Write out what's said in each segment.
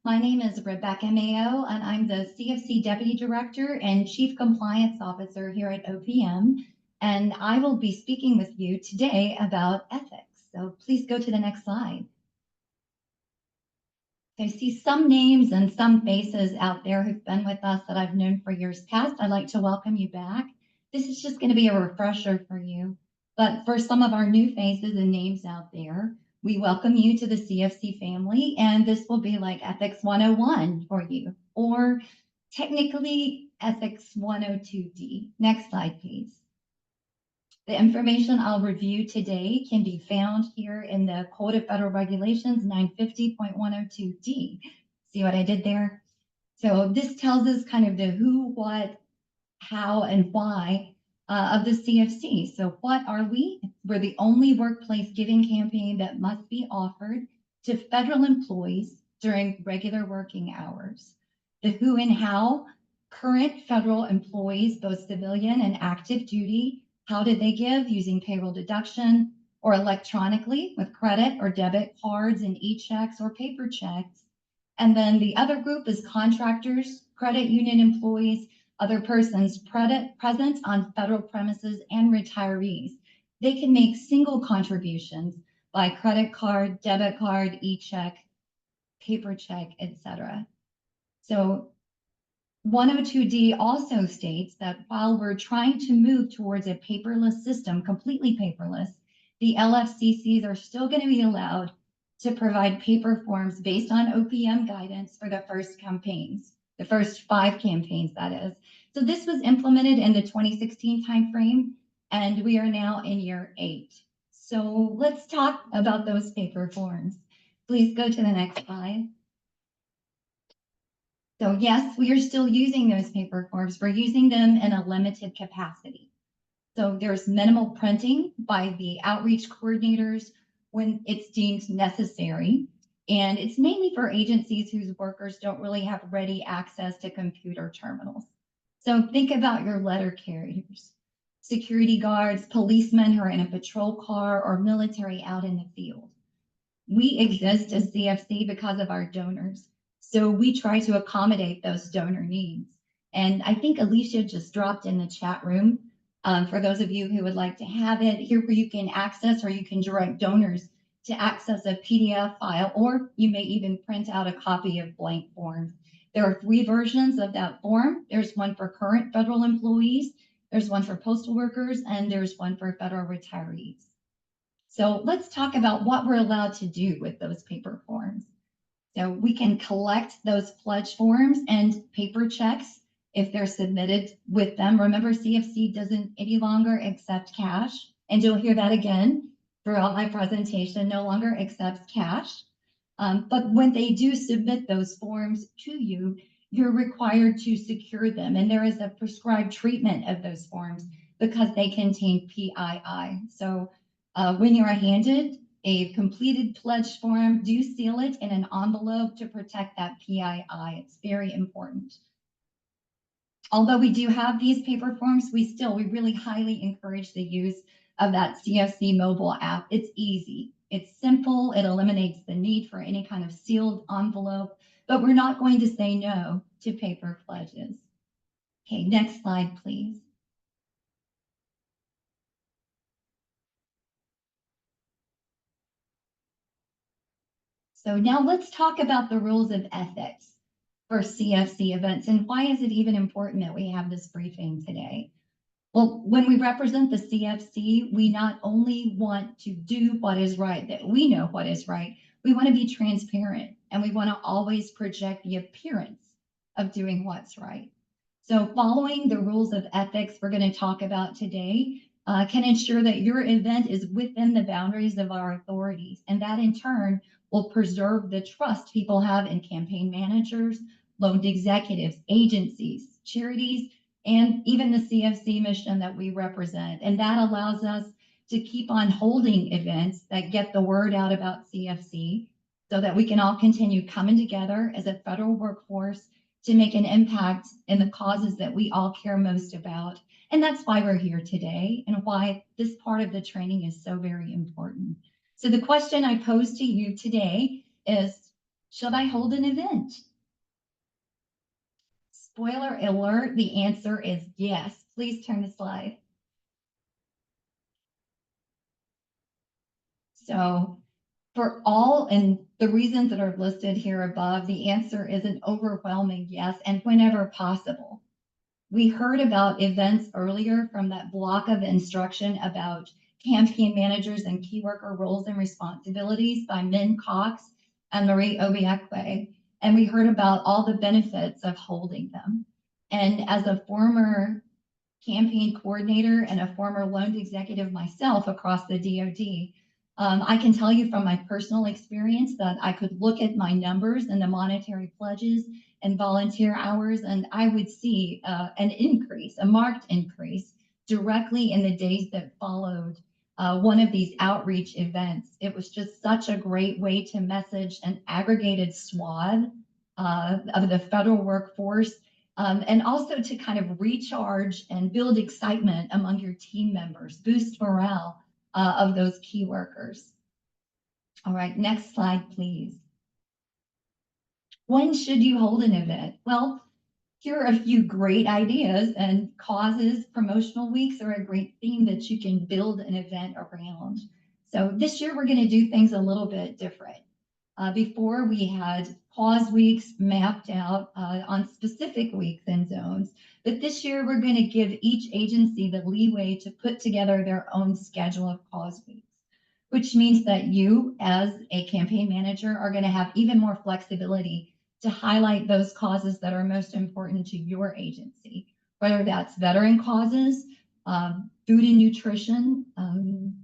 My name is Rebecca Mayo, and I'm the CFC Deputy Director and Chief Compliance Officer here at OPM. And I will be speaking with you today about ethics. So please go to the next slide. I see some names and some faces out there who've been with us that I've known for years past. I'd like to welcome you back. This is just going to be a refresher for you. But for some of our new faces and names out there, we welcome you to the CFC family, and this will be like Ethics 101 for you, or technically Ethics 102D. Next slide, please. The information I'll review today can be found here in the Code of Federal Regulations 950.102D. See what I did there? So this tells us kind of the who, what, how, and why of the CFC. So what are we? We're the only workplace giving campaign that must be offered to federal employees during regular working hours. The who and how: current federal employees, both civilian and active duty. How did they give? Using payroll deduction or electronically with credit or debit cards and e-checks or paper checks. And then the other group is contractors, credit union employees, other persons present on federal premises, and retirees. They can make single contributions by credit card, debit card, e-check, paper check, etc. So 102D also states that while we're trying to move towards a paperless system, completely paperless, the LFCCs are still going to be allowed to provide paper forms based on OPM guidance for the first campaigns, the first 5 campaigns, that is. So this was implemented in the 2016 timeframe, and we are now in year 8. So let's talk about those paper forms. Please go to the next slide. So yes, we are still using those paper forms. We're using them in a limited capacity. So there's minimal printing by the outreach coordinators when it's deemed necessary. And it's mainly for agencies whose workers don't really have ready access to computer terminals. So think about your letter carriers, security guards, policemen who are in a patrol car, or military out in the field. We exist as CFC because of our donors. So we try to accommodate those donor needs. And I think Alicia just dropped in the chat room for those of you who would like to have it here, where you can access, or you can direct donors to access a PDF file, or you may even print out a copy of blank forms. There are 3 versions of that form. There's one for current federal employees, there's one for postal workers, and there's one for federal retirees. So let's talk about what we're allowed to do with those paper forms. So we can collect those pledge forms and paper checks if they're submitted with them. Remember, CFC doesn't any longer accept cash, and you'll hear that again throughout my presentation, no longer accepts cash. But when they do submit those forms to you, you're required to secure them, and there is a prescribed treatment of those forms because they contain PII. So when you are handed a completed pledge form, do seal it in an envelope to protect that PII. It's very important. Although we do have these paper forms, we really highly encourage the use of that CFC mobile app. It's easy, it's simple, it eliminates the need for any kind of sealed envelope, but we're not going to say no to paper pledges. Okay, next slide, please. So now let's talk about the rules of ethics for CFC events, and why is it even important that we have this briefing today? Well, when we represent the CFC, we not only want to do what is right, that we know what is right, we want to be transparent, and we want to always project the appearance of doing what's right. So following the rules of ethics we're going to talk about today can ensure that your event is within the boundaries of our authorities, and that in turn will preserve the trust people have in campaign managers, loaned executives, agencies, charities, and even the CFC mission that we represent. And that allows us to keep on holding events that get the word out about CFC so that we can all continue coming together as a federal workforce to make an impact in the causes that we all care most about. And that's why we're here today, and why this part of the training is so very important. So the question I pose to you today is, Should I hold an event? Spoiler alert, the answer is yes. Please turn the slide. So for all and the reasons that are listed here above, the answer is an overwhelming yes, and whenever possible. We heard about events earlier from that block of instruction about campaign managers and key worker roles and responsibilities by Min Cox and Marie Obiekwe. And we heard about all the benefits of holding them. And as a former campaign coordinator and a former loan executive myself across the DoD, I can tell you from my personal experience that I could look at my numbers and the monetary pledges and volunteer hours, and I would see an increase, a marked increase, directly in the days that followed one of these outreach events. It was just such a great way to message an aggregated swath of the federal workforce, and also to kind of recharge and build excitement among your team members, boost morale of those key workers. All right, next slide, please. When should you hold an event? Well, here are a few great ideas, and causes. Promotional weeks are a great theme that you can build an event around. So this year we're going to do things a little bit different. Before we had cause weeks mapped out on specific weeks and zones, but this year we're going to give each agency the leeway to put together their own schedule of cause weeks, which means that you as a campaign manager are going to have even more flexibility to highlight those causes that are most important to your agency, whether that's veteran causes, food and nutrition,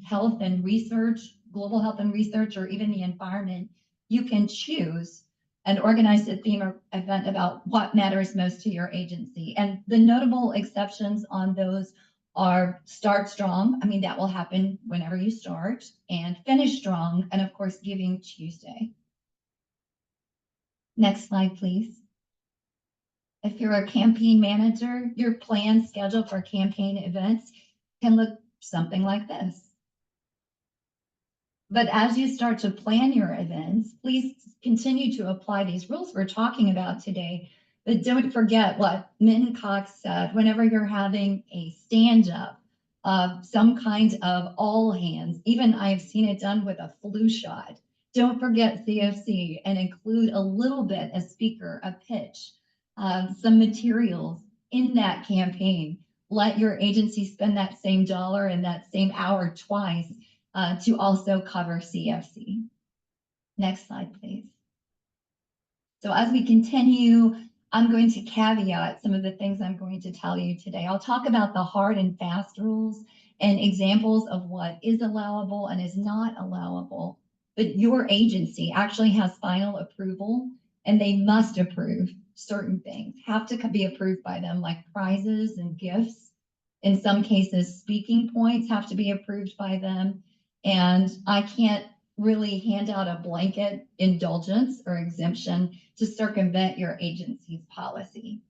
health and research, global health and research, or even the environment. You can choose and organize a theme or event about what matters most to your agency. And the notable exceptions on those are start strong. I mean, that will happen whenever you start, and finish strong, and of course, Giving Tuesday. Next slide, please. If you're a campaign manager, your planned schedule for campaign events can look something like this. But as you start to plan your events, please continue to apply these rules we're talking about today. But don't forget what Min Cox said: whenever you're having a stand-up, some kind of all hands, even I've seen it done with a flu shot. Don't forget CFC and include a little bit, a speaker, a pitch, some materials in that campaign. Let your agency spend that same dollar and that same hour twice to also cover CFC. Next slide, please. So as we continue, I'm going to caveat some of the things I'm going to tell you today. I'll talk about the hard and fast rules and examples of what is allowable and is not allowable. But your agency actually has final approval, and they must approve certain things, have to be approved by them, like prizes and gifts. In some cases, speaking points have to be approved by them. And I can't really hand out a blanket indulgence or exemption to circumvent your agency's policy.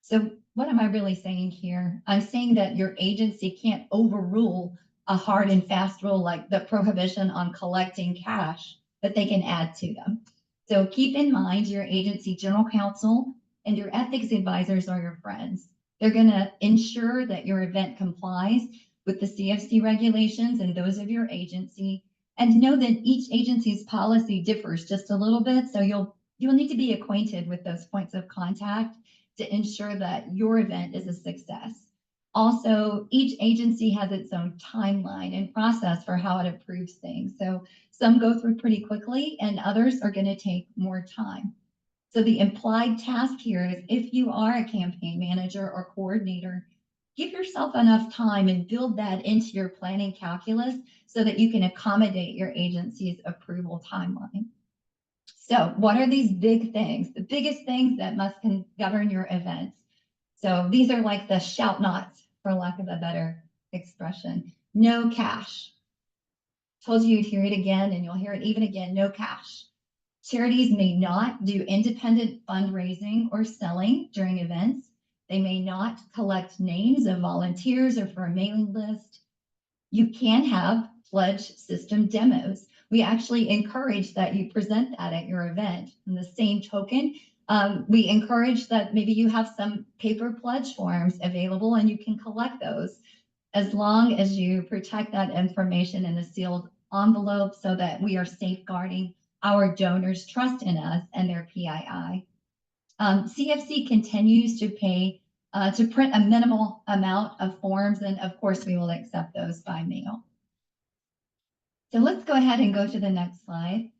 So what am I really saying here? I'm saying that your agency can't overrule a hard and fast rule like the prohibition on collecting cash, but they can add to them. So keep in mind your agency general counsel and your ethics advisors are your friends. They're going to ensure that your event complies with the CFC regulations and those of your agency, and know that each agency's policy differs just a little bit. So you'll need to be acquainted with those points of contact to ensure that your event is a success. Also, each agency has its own timeline and process for how it approves things. So some go through pretty quickly and others are going to take more time. So the implied task here is, if you are a campaign manager or coordinator, give yourself enough time and build that into your planning calculus so that you can accommodate your agency's approval timeline. So what are these big things? The biggest things that must govern your events. So these are like the shout nots, for lack of a better expression. No cash. Told you you'd hear it again, and you'll hear it even again, no cash. Charities may not do independent fundraising or selling during events. They may not collect names of volunteers or for a mailing list. You can have pledge system demos, we actually encourage that you present that at your event. In the same token, we encourage that maybe you have some paper pledge forms available and you can collect those as long as you protect that information in a sealed envelope so that we are safeguarding our donors' trust in us and their PII. CFC continues to pay to print a minimal amount of forms, and of course we will accept those by mail. So let's go ahead and go to the next slide.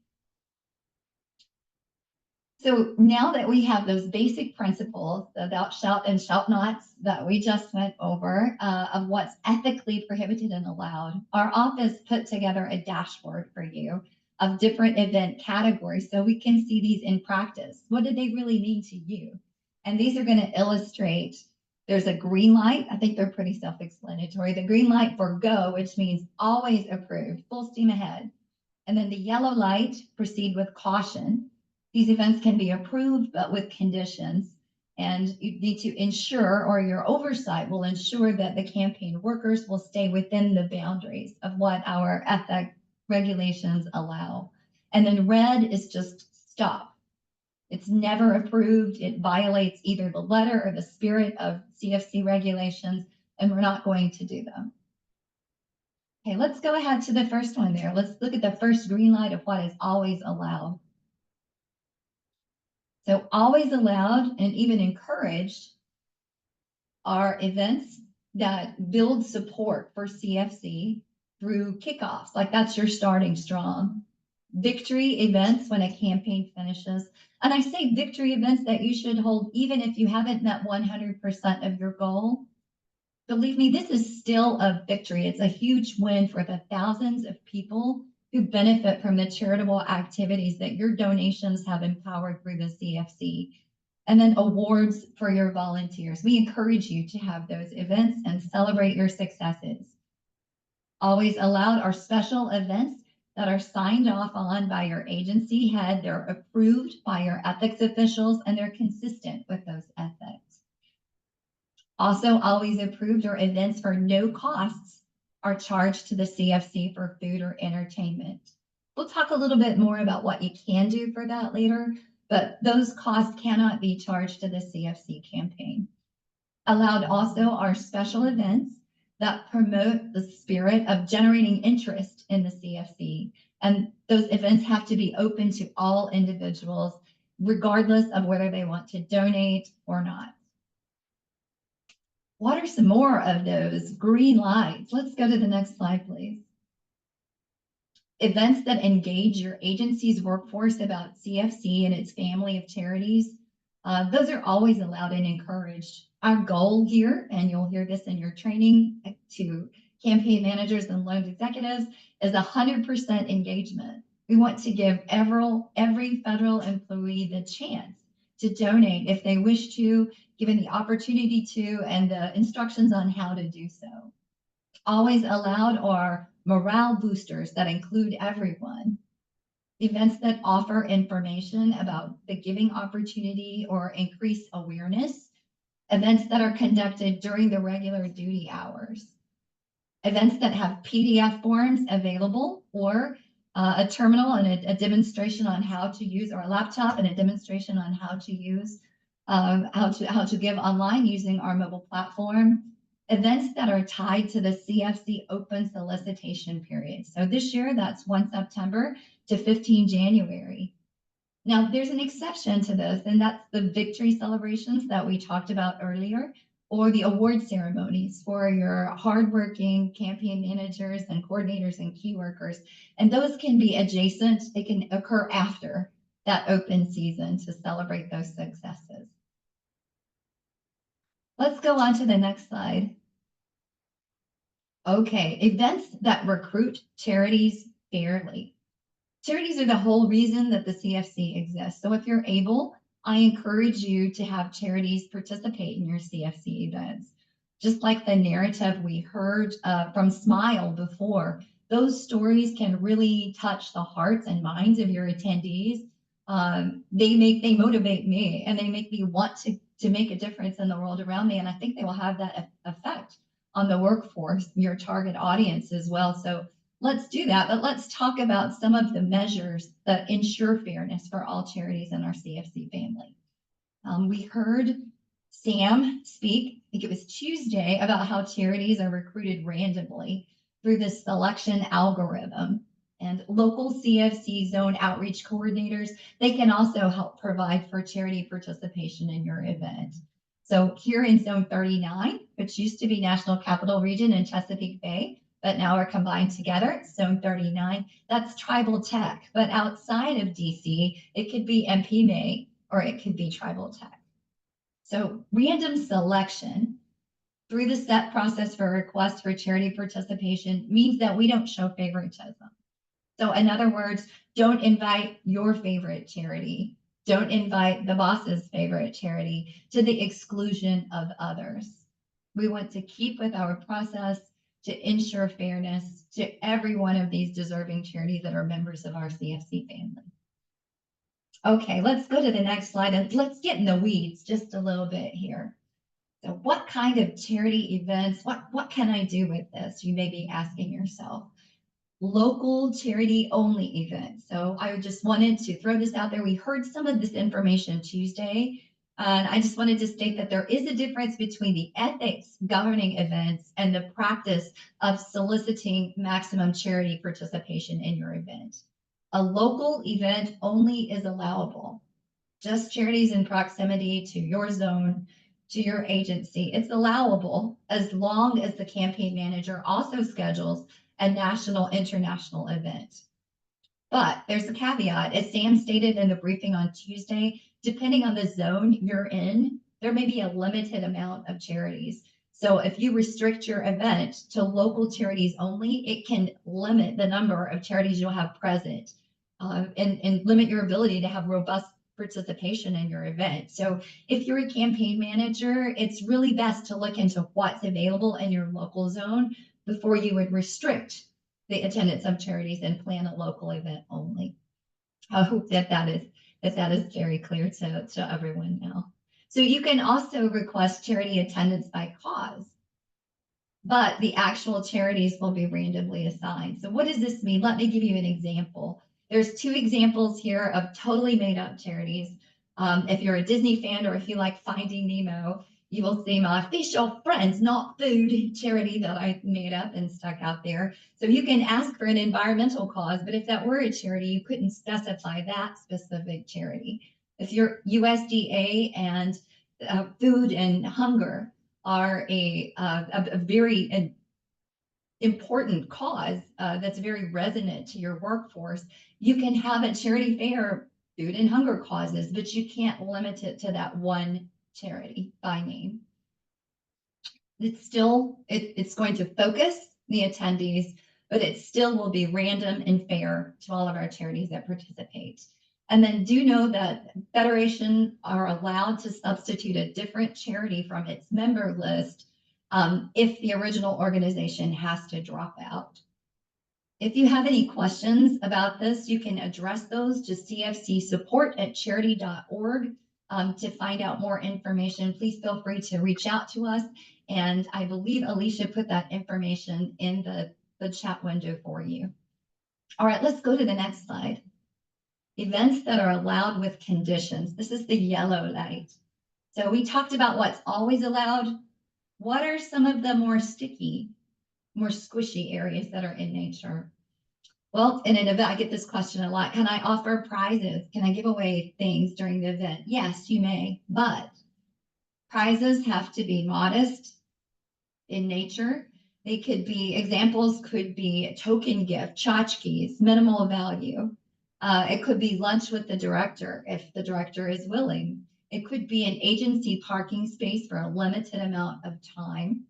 So now that we have those basic principles, the thou shalt and shalt nots that we just went over of what's ethically prohibited and allowed, our office put together a dashboard for you of different event categories so we can see these in practice. What do they really mean to you? And these are going to illustrate, there's a green light. I think they're pretty self-explanatory. The green light for go, which means always approved, full steam ahead. And then the yellow light, proceed with caution. These events can be approved, but with conditions. And you need to ensure, or your oversight will ensure, that the campaign workers will stay within the boundaries of what our ethic regulations allow. And then red is just stop. It's never approved. It violates either the letter or the spirit of CFC regulations, and we're not going to do them. Okay, let's go ahead to the first one there. Let's look at the first green light of what is always allowed. So always allowed and even encouraged are events that build support for CFC through kickoffs, like that's your starting strong. Victory events when a campaign finishes. And I say victory events that you should hold even if you haven't met 100% of your goal. Believe me, this is still a victory. It's a huge win for the thousands of people who benefit from the charitable activities that your donations have empowered through the CFC. And then awards for your volunteers. We encourage you to have those events and celebrate your successes. Always allowed are special events that are signed off on by your agency head. They're approved by your ethics officials, and they're consistent with those ethics. Also always approved are events for no costs are charged to the CFC for food or entertainment. We'll talk a little bit more about what you can do for that later, but those costs cannot be charged to the CFC campaign. Allowed also are special events that promote the spirit of generating interest in the CFC. And those events have to be open to all individuals, regardless of whether they want to donate or not. What are some more of those green lights? Let's go to the next slide, please. Events that engage your agency's workforce about CFC and its family of charities, those are always allowed and encouraged. Our goal here, and you'll hear this in your training to campaign managers and loan executives, is 100% engagement. We want to give every federal employee the chance to donate if they wish to, given the opportunity to, and the instructions on how to do so. Always allowed are morale boosters that include everyone. Events that offer information about the giving opportunity or increase awareness. Events that are conducted during the regular duty hours. Events that have PDF forms available, or a terminal and a demonstration on how to use, or a laptop and a demonstration on how to use, how to give online using our mobile platform. Events that are tied to the CFC open solicitation period. So this year, that's 1 September to 15 January. Now, there's an exception to this, and that's the victory celebrations that we talked about earlier, or the award ceremonies for your hardworking campaign managers and coordinators and key workers. And those can be adjacent. They can occur after that open season to celebrate those successes. Let's go on to the next slide. Okay, events that recruit charities fairly. Charities are the whole reason that the CFC exists. So if you're able, I encourage you to have charities participate in your CFC events. Just like the narrative we heard from Smile before, those stories can really touch the hearts and minds of your attendees. They motivate me, and they make me want to make a difference in the world around me. And I think they will have that effect on the workforce, your target audience as well. So let's do that. But let's talk about some of the measures that ensure fairness for all charities in our CFC family. We heard Sam speak, I think it was Tuesday, about how charities are recruited randomly through this selection algorithm. And local CFC zone outreach coordinators, they can also help provide for charity participation in your event. So here in Zone 39, which used to be National Capital Region in Chesapeake Bay, but now are combined together, it's Zone 39, that's tribal tech. But outside of DC, it could be MP May or it could be tribal tech. So random selection through the set process for requests for charity participation means that we don't show favoritism. So in other words, don't invite your favorite charity. Don't invite the boss's favorite charity to the exclusion of others. We want to keep with our process to ensure fairness to every one of these deserving charities that are members of our CFC family. Okay, let's go to the next slide and let's get in the weeds just a little bit here. So what kind of charity events, what can I do with this? You may be asking yourself. Local charity only events. So I just wanted to throw this out there. We heard some of this information Tuesday, and I just wanted to state that there is a difference between the ethics governing events and the practice of soliciting maximum charity participation in your event. A local event only is allowable. Just charities in proximity to your zone, to your agency. It's allowable as long as the campaign manager also schedules a national, international event. But there's a caveat, as Sam stated in the briefing on Tuesday, depending on the zone you're in, there may be a limited amount of charities. So if you restrict your event to local charities only, it can limit the number of charities you'll have present and limit your ability to have robust participation in your event. So if you're a campaign manager, it's really best to look into what's available in your local zone before you would restrict the attendance of charities and plan a local event only. I hope that is very clear to everyone now. So you can also request charity attendance by cause, but the actual charities will be randomly assigned. So what does this mean? Let me give you an example. There's two examples here of totally made up charities. If you're a Disney fan or if you like Finding Nemo, you will see my official Friends Not Food charity that I made up and stuck out there. So you can ask for an environmental cause, but if that were a charity, you couldn't specify that specific charity. If you're USDA and food and hunger are a very important cause that's very resonant to your workforce, you can have a charity fair, food and hunger causes, but you can't limit it to that one charity by name. It's going to focus the attendees, but it still will be random and fair to all of our charities that participate. And then do know that federations are allowed to substitute a different charity from its member list if the original organization has to drop out. If you have any questions about this, you can address those to cfcsupport@charity.org to find out more information. Please feel free to reach out to us. And I believe Alicia put that information in the chat window for you. All right, let's go to the next slide. Events that are allowed with conditions. This is the yellow light. So we talked about what's always allowed. What are some of the more sticky, more squishy areas that are in nature? Well, in an event, I get this question a lot. Can I offer prizes? Can I give away things during the event? Yes, you may, but prizes have to be modest in nature. They could be, examples could be a token gift, tchotchkes, minimal value. It could be lunch with the director if the director is willing. It could be an agency parking space for a limited amount of time.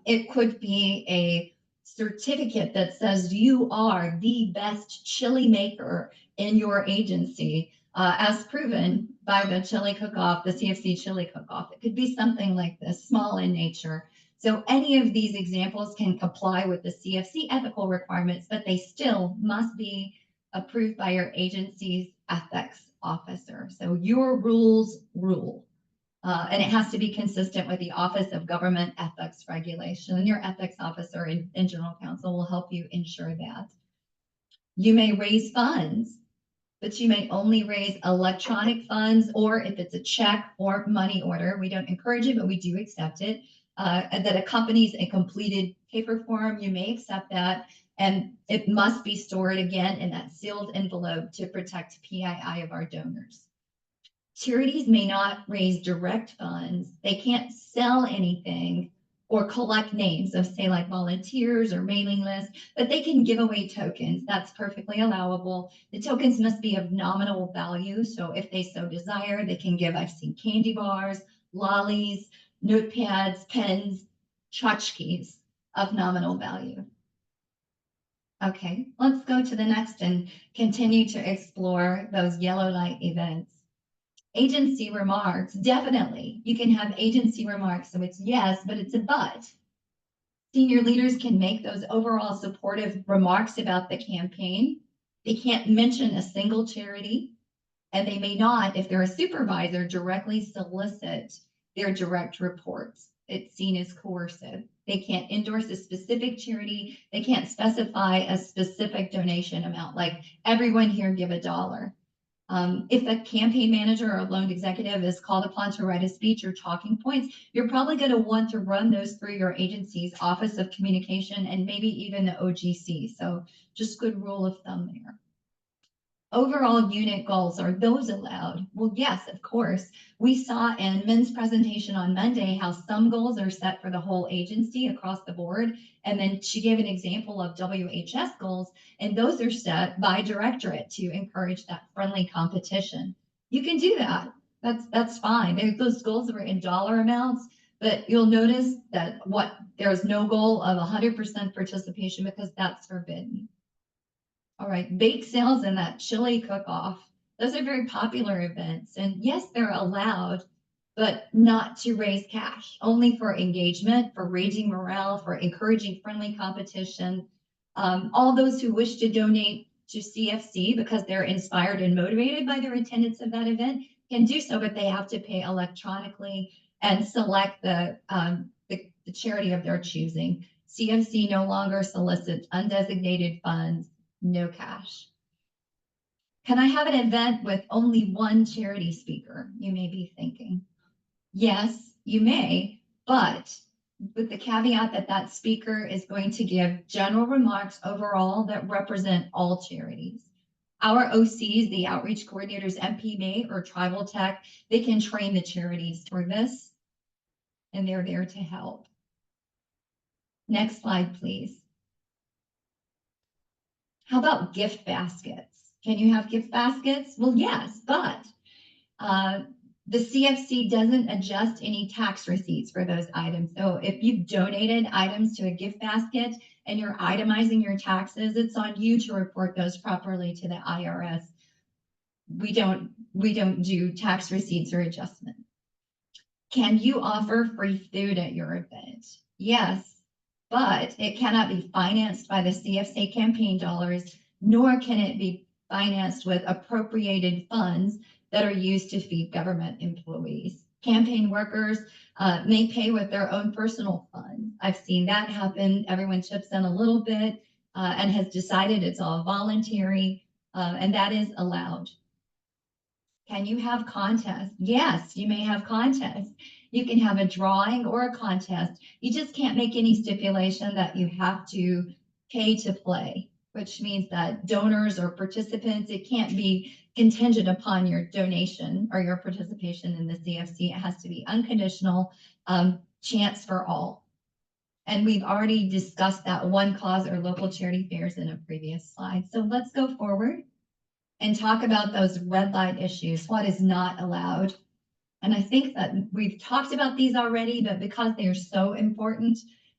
It could be a certificate that says you are the best chili maker in your agency, as proven by the chili cook-off, the CFC chili cook-off. It could be something like this, small in nature. So any of these examples can comply with the CFC ethical requirements, but they still must be approved by your agency's ethics officer. So your rules rule. And it has to be consistent with the Office of Government Ethics Regulation. And your ethics officer and general counsel will help you ensure that. You may raise funds, but you may only raise electronic funds, or if it's a check or money order, we don't encourage it, but we do accept it, that accompanies a completed paper form, you may accept that, and it must be stored again in that sealed envelope to protect PII of our donors. Charities may not raise direct funds. They can't sell anything or collect names of, say, like volunteers or mailing lists, but they can give away tokens. That's perfectly allowable. The tokens must be of nominal value. So if they so desire, they can give, I've seen candy bars, lollies, notepads, pens, tchotchkes of nominal value. Okay, let's go to the next and continue to explore those yellow light events. Agency remarks, definitely. You can have agency remarks, so it's yes, but it's a but. Senior leaders can make those overall supportive remarks about the campaign. They can't mention a single charity, and they may not, if they're a supervisor, directly solicit their direct reports. It's seen as coercive. They can't endorse a specific charity. They can't specify a specific donation amount, like everyone here give $1. If a campaign manager or a loan executive is called upon to write a speech or talking points, you're probably going to want to run those through your agency's Office of Communication and maybe even the OGC. So just good rule of thumb there. Overall unit goals, are those allowed? Well, yes, of course. We saw in Min's presentation on Monday how some goals are set for the whole agency across the board. And then she gave an example of WHS goals, and those are set by directorate to encourage that friendly competition. You can do that. That's fine. Those goals were in dollar amounts, but you'll notice that there's no goal of 100% participation because that's forbidden. All right, bake sales and that chili cook-off. Those are very popular events. And yes, they're allowed, but not to raise cash, only for engagement, for raising morale, for encouraging friendly competition. All those who wish to donate to CFC because they're inspired and motivated by their attendance of that event can do so, but they have to pay electronically and select the charity of their choosing. CFC no longer solicits undesignated funds. No cash. Can I have an event with only one charity speaker? You may be thinking. Yes, you may, but with the caveat that that speaker is going to give general remarks overall that represent all charities. Our OCs, the outreach coordinators, MPMA or Tribal Tech, they can train the charities for this, and they're there to help. Next slide, please. How about gift baskets? Can you have gift baskets? Well, yes, but the CFC doesn't adjust any tax receipts for those items. So if you've donated items to a gift basket and you're itemizing your taxes, it's on you to report those properly to the IRS. We don't do tax receipts or adjustment. Can you offer free food at your event? Yes, but it cannot be financed by the CFC campaign dollars, nor can it be financed with appropriated funds that are used to feed government employees. Campaign workers may pay with their own personal funds. I've seen that happen. Everyone chips in a little bit and has decided it's all voluntary, and that is allowed. Can you have contests? Yes, you may have contests. You can have a drawing or a contest. You just can't make any stipulation that you have to pay to play, which means that donors or participants, it can't be contingent upon your donation or your participation in the CFC. It has to be unconditional, chance for all. And we've already discussed that one cause or local charity fairs in a previous slide. So let's go forward and talk about those red light issues, what is not allowed. And I think that we've talked about these already, but because they are so important,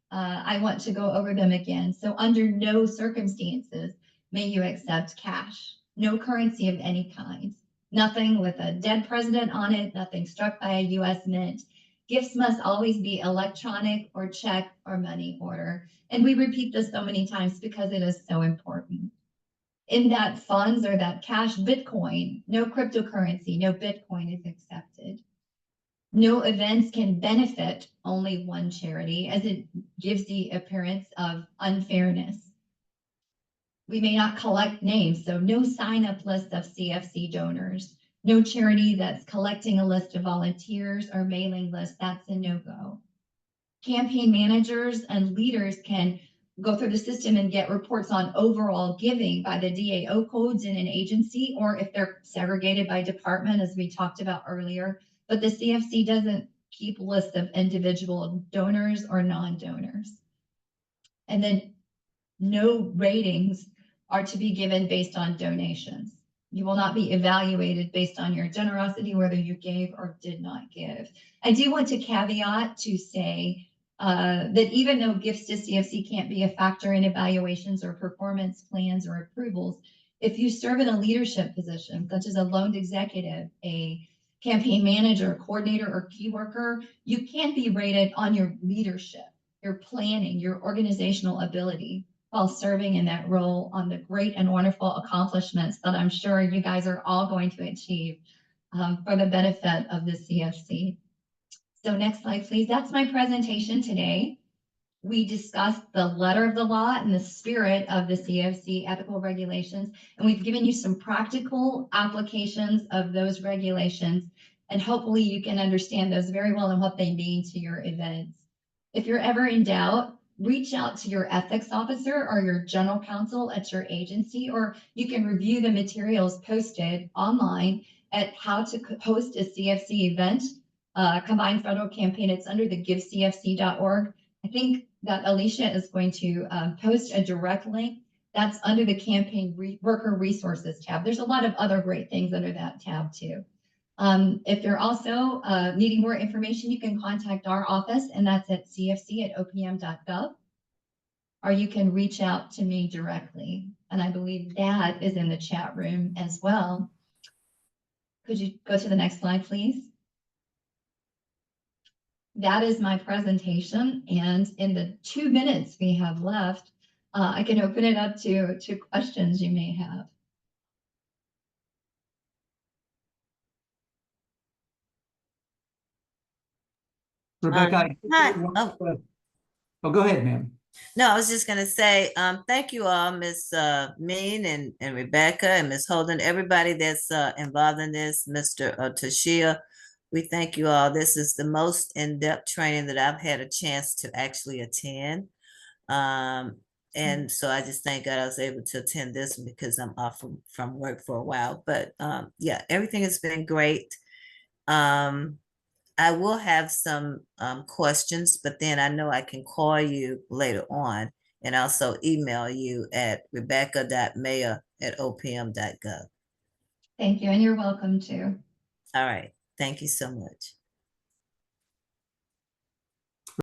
I want to go over them again. So under no circumstances may you accept cash, no currency of any kind, nothing with a dead president on it, nothing struck by a US mint. Gifts must always be electronic or check or money order. And we repeat this so many times because it is so important. In that funds or that cash, Bitcoin, no cryptocurrency, no Bitcoin is accepted. No events can benefit only one charity, as it gives the appearance of unfairness. We may not collect names, so no sign-up list of CFC donors, no charity that's collecting a list of volunteers or mailing lists, that's a no-go. Campaign managers and leaders can go through the system and get reports on overall giving by the DAO codes in an agency, or if they're segregated by department, as we talked about earlier. But the CFC doesn't keep lists of individual donors or non-donors. And then no ratings are to be given based on donations. You will not be evaluated based on your generosity, whether you gave or did not give. I do want to caveat to say that even though gifts to CFC can't be a factor in evaluations or performance plans or approvals, if you serve in a leadership position, such as a loaned executive, a campaign manager, coordinator, or key worker, you can't be rated on your leadership, your planning, your organizational ability, while serving in that role on the great and wonderful accomplishments that I'm sure you guys are all going to achieve for the benefit of the CFC. So next slide, please. That's my presentation today. We discussed the letter of the law and the spirit of the CFC ethical regulations, and we've given you some practical applications of those regulations, and hopefully you can understand those very well and what they mean to your events. If you're ever in doubt, reach out to your ethics officer or your general counsel at your agency, or you can review the materials posted online at how to host a CFC event, combined federal campaign. It's under the givecfc.org. I think that Alicia is going to post a direct link. That's under the campaign worker resources tab. There's a lot of other great things under that tab too. If you're also needing more information, you can contact our office, and that's at cfc@opm.gov, or you can reach out to me directly. And I believe that is in the chat room as well. Could you go to the next slide, please? That is my presentation, and in the 2 minutes we have left, I can open it up to questions you may have. Rebecca, go ahead, ma'am. No, I was just going to say, thank you all, Ms. Mean and Rebecca and Ms. Holden, everybody that's involved in this, Mr. Tashia. We thank you all. This is the most in-depth training that I've had a chance to actually attend. And so I just thank God I was able to attend this one because I'm off from work for a while. But yeah, everything has been great. I will have some questions, but then I know I can call you later on and also email you at rebecca.mayo@opm.gov. Thank you, and you're welcome too. All right. Thank you so much.